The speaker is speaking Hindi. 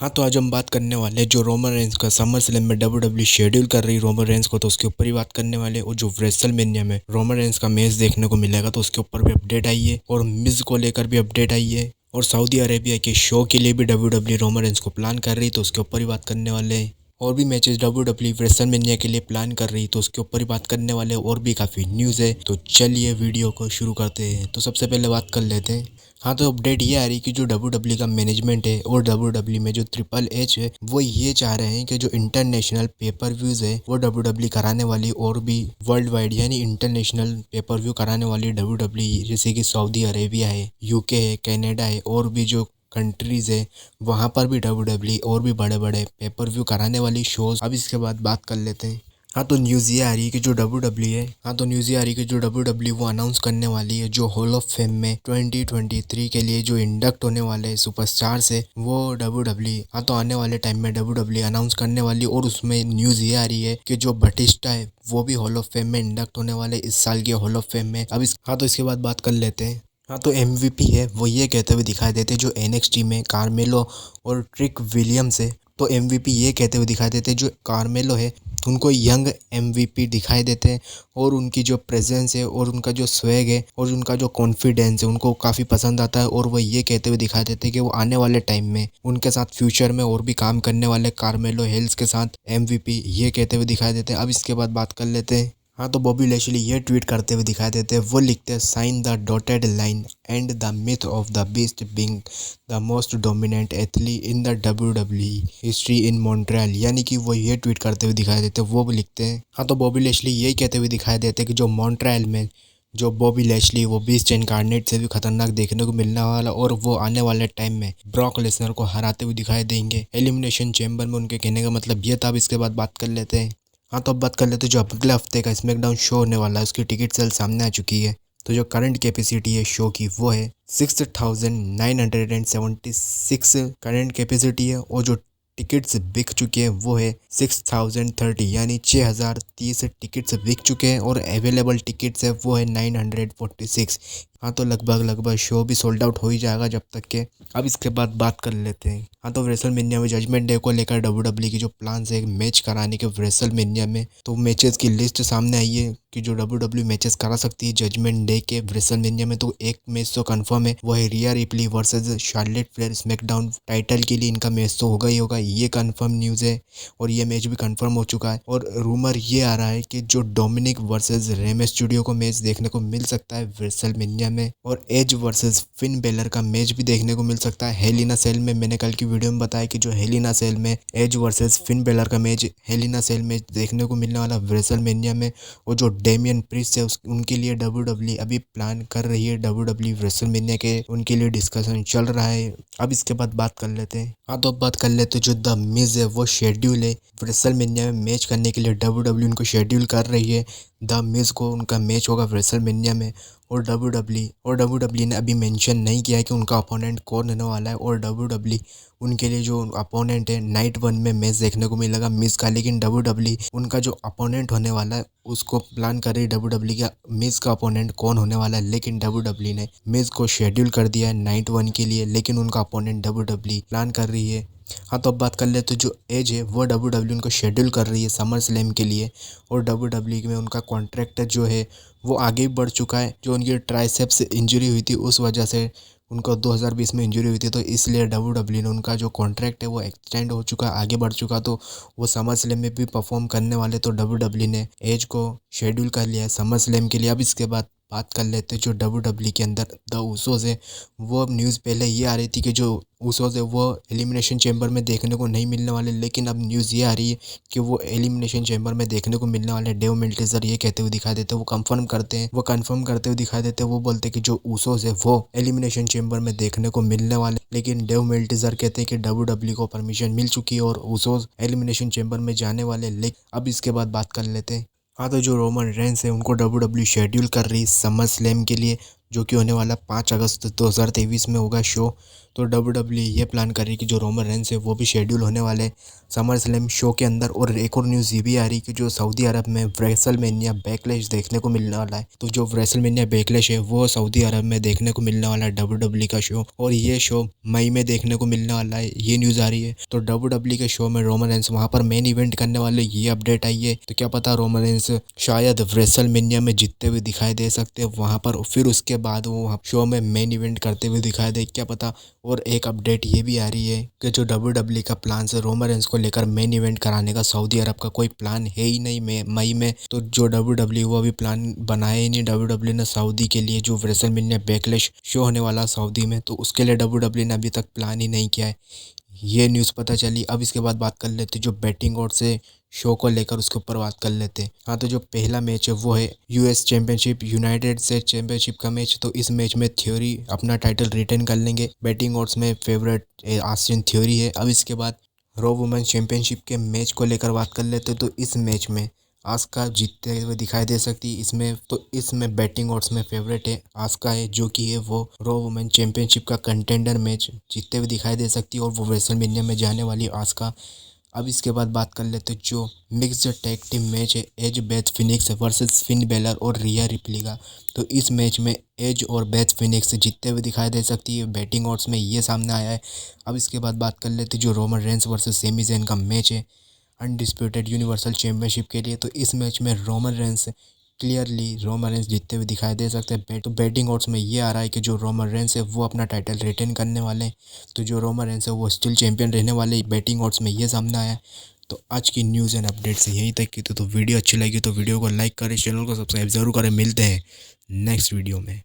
हाँ, तो आज हम बात करने वाले हैं जो रोमन रेंस का समर स्लैम में डब्ल्यूडब्ल्यू शेड्यूल कर रही रोमन रेंस को, तो उसके ऊपर ही बात करने वाले हैं। और जो रेसलमेनिया में रोमन रेंस का मैच देखने को मिलेगा तो उसके ऊपर भी अपडेट आई है, और मिज को लेकर भी अपडेट आई है, और सऊदी अरेबिया के शो के लिए भी डब्ल्यूडब्ल्यू रोमन रेंस को प्लान कर रही, तो उसके ऊपर ही बात करने वाले हैं। और भी मैचेस डब्ल्यूडब्ल्यू रेसलमेनिया के लिए प्लान कर रही, तो उसके ऊपर ही बात करने वाले हैं। और भी काफ़ी न्यूज़ है, तो चलिए वीडियो को शुरू करते हैं। तो सबसे पहले बात कर लेते हैं। हाँ, तो अपडेट ये आ रही कि जो डब्ल्यूडब्ल्यू का मैनेजमेंट है और डब्ल्यूडब्ल्यू में जो ट्रिपल एच है वो ये चाह रहे हैं कि जो इंटरनेशनल पेपर व्यूज है वो डब्ल्यूडब्ल्यू कराने वाली, और भी वर्ल्ड वाइड यानी इंटरनेशनल पेपर व्यू कराने वाली डब्ल्यूडब्ल्यू, जैसे कि सऊदी अरेबिया है, यूके है, कनाडा है, और भी जो कंट्रीज है वहाँ पर भी डब्ल्यूडब्ल्यू और भी बड़े बड़े पेपर व्यू कराने वाली शोज। अब इसके बाद बात कर लेते हैं। हाँ, तो न्यूज़ ये आ रही है कि जो डब्ल्यूडब्ल्यू है हाँ तो न्यूज़ ये आ रही है कि जो डब्ल्यूडब्ल्यू वो अनाउंस करने वाली है जो हॉल ऑफ फेम में 2023 के लिए जो इंडक्ट होने वाले सुपरस्टार्स है वो डब्ल्यूडब्ल्यू तो आने वाले टाइम में डब्ल्यूडब्ल्यू अनाउंस करने वाली। और उसमें न्यूज़ ये आ रही है कि जो बटिस्टा है वो भी हॉल ऑफ फेम में इंडक्ट होने वाले इस साल के हॉल ऑफ फेम में। अब तो इसके बाद बात कर लेते हैं। हाँ, तो MVP है वो ये कहते हुए दिखाई देते जो NXT में कार्मेलो और ट्रिक विलियम्स है, तो MVP ये कहते हुए दिखाई देते जो कार्मेलो है उनको यंग MVP दिखाई देते हैं, और उनकी जो प्रेजेंस है और उनका जो स्वैग है और उनका जो कॉन्फिडेंस है उनको काफ़ी पसंद आता है। और वो ये कहते हुए दिखाई देते हैं कि वो आने वाले टाइम में उनके साथ फ्यूचर में और भी काम करने वाले कार्मेलो हेल्स के साथ MVP ये कहते हुए दिखाई देते हैं। अब इसके बाद बात कर लेते हैं। हाँ, तो बॉबी लैशली ये ट्वीट करते हुए दिखाई देते हैं। वो लिखते हैं, sign the dotted line and the myth of the beast being the most dominant athlete in the WWE history in Montreal. यानी कि वो ये ट्वीट करते हुए दिखाई देते हैं। वो भी लिखते हैं। हाँ, तो बॉबी लैशली यही कहते हुए दिखाई देते हैं कि जो मॉन्ट्रियल में जो बॉबी लैशली वो बीस्ट इनकार्नेट से भी खतरनाक देखने को मिलने वाला, और वो आने वाले टाइम में ब्रॉक लेसनर को हराते हुए दिखाई देंगे एलिमिनेशन चैम्बर में। उनके कहने का मतलब ये था। अब इसके बाद बात कर लेते हैं। हाँ, तो अब बात कर लेते हैं जो अगले हफ्ते का स्मैकडाउन शो होने वाला है उसकी टिकट सेल सामने आ चुकी है। तो जो करंट कैपेसिटी है शो की वो है 6,976 करंट कैपेसिटी है, और जो टिकट्स बिक चुके हैं वो है 6,030 यानी 6,030 टिकट्स बिक चुके हैं, और अवेलेबल टिकट्स है वो है 946। हाँ, तो लगभग शो भी सोल्ड आउट हो ही जाएगा जब तक के। अब इसके बाद बात कर लेते हैं। हाँ, तो रेसलमेनिया में जजमेंट डे को लेकर डब्ल्यूडब्ल्यू की जो प्लान्स है मैच कराने के रेसलमेनिया में, तो मैचेस की लिस्ट सामने आई है कि जो डब्ल्यूडब्ल्यू मैचेस करा सकती है जजमेंट डे के रेसलमेनिया में। तो एक मैच तो कंफर्म है, वो है रिया replay versus Charlotte Flair SmackDown title के लिए। इनका मैच तो होगा ही होगा, ये कंफर्म न्यूज़ है, और ये मैच भी कंफर्म हो चुका है। और रूमर ये आ रहा है कि जो डोमिनिक वर्सेस रे मिस्टीरियो को मैच देखने को मिल सकता है रेसलमेनिया में, और एज वर्सेस फिन बेलर का मैच भी देखने को मिल सकता है हेल इन अ सेल में। मैंने कल की वीडियो में बताया कि जो हेल इन अ सेल में एज वर्सेस फिन बेलर का मैच हेल इन अ सेल में देखने को मिलने वाला रेसलमेनिया में। और जो डेमियन प्रिस्ट है उनके लिए डब्ल्यूडब्ल्यू अभी प्लान कर रही है डब्ल्यूडब्ल्यू रेसलमेनिया के, उनके लिए डिस्कशन चल रहा है। अब इसके बाद बात कर लेते हैं। हाँ, तो अब बात कर लेते हैं जो द मिज है वो शेड्यूल है रेसलमेनिया में मैच करने के लिए डब्ल्यूडब्ल्यू उनको शेड्यूल कर रही है। द मिज को उनका मैच होगा रेसलमेनिया में, और डब्ल्यूडब्ल्यू ने अभी मेंशन नहीं किया है कि उनका अपोनेंट कौन होने वाला है। और डब्ल्यूडब्ल्यू उनके लिए जो अपोनेंट है नाइट 1 में मैच देखने को मिलेगा मिज का, लेकिन डब्ल्यूडब्ल्यू उनका जो अपोनेंट होने वाला है उसको प्लान कर रही डब्ल्यूडब्ल्यू का मिज का अपोनेंट कौन होने वाला है। लेकिन डब्ल्यूडब्ल्यू ने मिज को शेड्यूल कर दिया है नाइट 1 के लिए, लेकिन उनका अपोनेंट डब्ल्यूडब्ल्यू प्लान कर रही है। हाँ, तो अब बात कर ले तो जो एज है वो डब्ल्यूडब्ल्यू उनको शेड्यूल कर रही है समर स्लैम के लिए, और डब्ल्यूडब्ल्यू में उनका कॉन्ट्रैक्ट जो है वो आगे बढ़ चुका है। जो उनकी ट्राइसेप्स इंजरी हुई थी उस वजह से उनको 2020 में इंजरी हुई थी, तो इसलिए डब्ल्यूडब्ल्यू ने उनका जो कॉन्ट्रैक्ट है वो एक्सटेंड हो चुका, आगे बढ़ चुका, तो वो समर स्लैम में भी परफॉर्म करने वाले। तो डब्ल्यूडब्ल्यू ने एज को शेड्यूल कर लिया है समर स्लैम के लिए। अब इसके बाद बात कर लेते हैं जो डब्ल्यूडब्ल्यू के अंदर द उसोस है। वो अब न्यूज़ पहले ये आ रही थी कि जो उसोस है वो एलिमिनेशन चैम्बर में देखने को नहीं मिलने वाले, लेकिन अब न्यूज़ ये आ रही है कि वो एलिमिनेशन चैम्बर में देखने को मिलने वाले। डेव मिल्टेजर ये कहते हुए दिखाई देते, वो कंफर्म करते हैं, वो कंफर्म करते हुए दिखाई देते हैं। वो बोलते हैं कि जो उसोस है वो एलिमिनेशन चैम्बर में देखने को मिलने वाले, लेकिन डेव मिल्टेजर कहते हैं कि डब्ल्यूडब्ल्यू को परमिशन मिल चुकी है और उसोस एलिमिनेशन चैम्बर में जाने वाले। लेकिन अब इसके बाद बात कर लेते हैं। हाँ, तो जो रोमन रेंस है उनको डब्ल्यूडब्ल्यू शेड्यूल कर रही समर स्लैम के लिए जो कि होने वाला 5 अगस्त 2023 में होगा शो। तो WWE ये प्लान कर रही है कि जो रोमन रेंस है वो भी शेड्यूल होने वाले समर स्लैम शो के अंदर। और एक और न्यूज़ ये भी आ रही है कि जो सऊदी अरब में रेसलमेनिया बैकलैश देखने को मिलने वाला है। तो जो रेसलमेनिया बैकलैश है वो सऊदी अरब में देखने को मिलने वाला है WWE का शो, और ये शो मई में देखने को मिलने वाला है, ये न्यूज़ आ रही है। तो WWE के शो में रोमन रेंस वहाँ पर मेन इवेंट करने वाले, ये अपडेट आई है। तो क्या पता रोमन रेंस शायद रेसलमेनिया में जीतते हुए दिखाई दे सकते हैं वहाँ पर, फिर उसके बाद वो शो में मेन इवेंट करते हुए दिखाई दे, क्या पता। और एक अपडेट ये भी आ रही है कि जो WWE का प्लान है रोमन रेंस को लेकर मेन इवेंट कराने का, सऊदी अरब का कोई प्लान है ही नहीं मई में। तो जो WWE वो अभी प्लान बनाया ही नहीं WWE ने सऊदी के लिए, जो रेसलमेनिया बैकलैश शो होने वाला सऊदी में, तो उसके लिए WWE ने अभी तक प्लान ही नहीं किया है। ये न्यूज़ पता चली। अब इसके बाद बात कर लेते जो बैटिंग और से शो को लेकर, उसके ऊपर बात कर लेते हैं। हाँ, तो जो पहला मैच है वो है US championship United states championship का मैच। तो इस मैच में थ्योरी अपना टाइटल रिटेन कर लेंगे। बैटिंग ऑड्स में फेवरेट ऑस्टिन थ्योरी है। अब इसके बाद रॉ वुमेन चैंपियनशिप के मैच को लेकर बात कर लेते हैं। तो इस मैच में आस्का जीतते हुए दिखाई दे सकती है इसमें। तो इसमें बैटिंग ऑड्स में फेवरेट है आस्का है, जो कि है वो रॉ वुमेन चैंपियनशिप का कंटेंडर मैच जीतते हुए दिखाई दे सकती है, और वो रेसलमेनिया में जाने वाली आस्का। अब इसके बाद बात कर लेते जो मिक्स्ड टैग टीम मैच है as Beth Phoenix versus Finn Balor और रिया रिप्ली का। तो इस मैच में एज और बेथ फिनिक्स जीतते हुए दिखाई दे सकती है, बैटिंग ऑड्स में ये सामने आया है। अब इसके बाद बात कर लेते जो Roman Reigns versus Sami Zayn का मैच है अनडिस्प्यूटेड यूनिवर्सल चैंपियनशिप के लिए। तो इस मैच में Roman Reigns clearly Roman Reigns जीतते हुए दिखाई दे सकते हैं। तो बैटिंग ऑड्स में ये आ रहा है कि जो रोमन रेंस है वो अपना टाइटल रिटेन करने वाले हैं। तो जो रोमन रेंस है वो स्टिल चैंपियन रहने वाले, बैटिंग ऑड्स में ये सामने आया है। तो आज की न्यूज़ एंड अपडेट से यहीं तक की थी। तो वीडियो अच्छी लगी तो वीडियो को लाइक करें, चैनल को सब्सक्राइब जरूर करें। मिलते हैं नेक्स्ट वीडियो में।